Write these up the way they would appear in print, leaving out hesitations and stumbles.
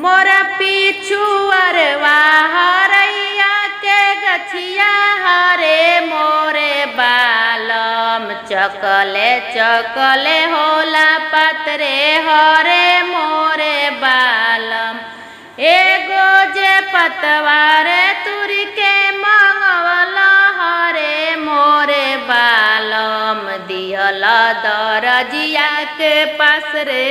मोरा पिछुअरवा हरैया के गछिया हरे मोरे बालम चकले चकले होला पतरे हरे मोरे बालम एगो जे पतवारे तुरी के मंगवला हरे मोरे बालम दिहल दरजिया के पास रे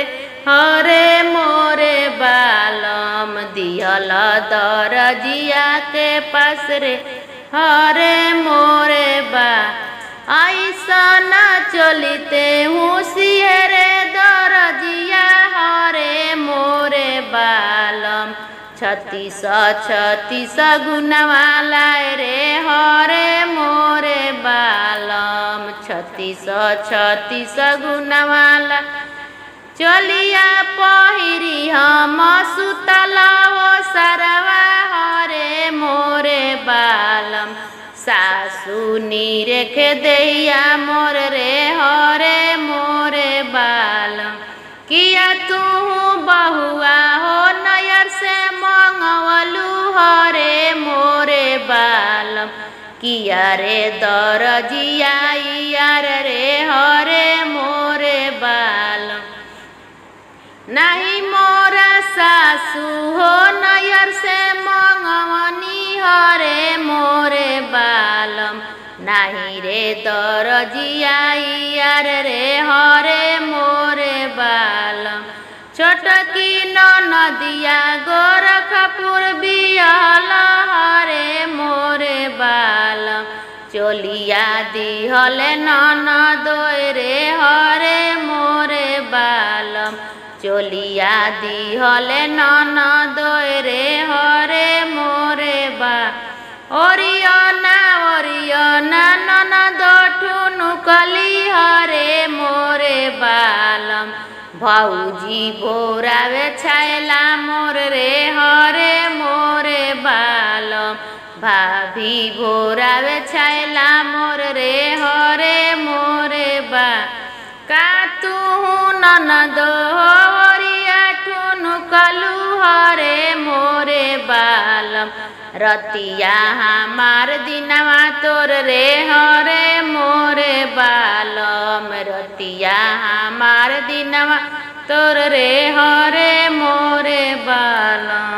हरे मोरे बालम दिहल दरजिया के पास रे हरे मोरे बा ऐसन चलिते हुसियरे दरजिया हरे मोरे बालम 36 गुणवाला रे हरे मोरे बालम 36 गुणवाला चलिया पहिरी हम सुतला हो सरवा हरे मोरे बालम सासु नीरेख दैया मोर रे हरे मोरे बालम किया तू बहुआ हो नयर से मंगवलू हरे मोरे बालम किया रे दरजिया यार रे हरे मोरे बालम नहीं मोरा सासु हो नयर से मंगवनी हरे मोरे बालम नहीं रे दरजिया यार रे हरे मोरे बालम छोटकी नदिया गोरखपुर बियल हरे मोरे बालम चोलिया दिहले ननदोय रे हरे मोरे बालम चोलिया दिहले ननदोय रे हरे मोरे बा ओरियना ओरियना ननद ठुनुकली हरे मोरे बालम भौजी बोरावे छैला मोर रे हरे मोरे बालम भाभी बोरावे छैला मोर रे हरे मोरे बा का तू ननद ओरिया ठुनुकलू हरे मोरे बालम रतिया हमार दिनवा तोर रे हरे मोरे बालम रतिया हमार दिनवा तोर रे हरे मोरे बालम।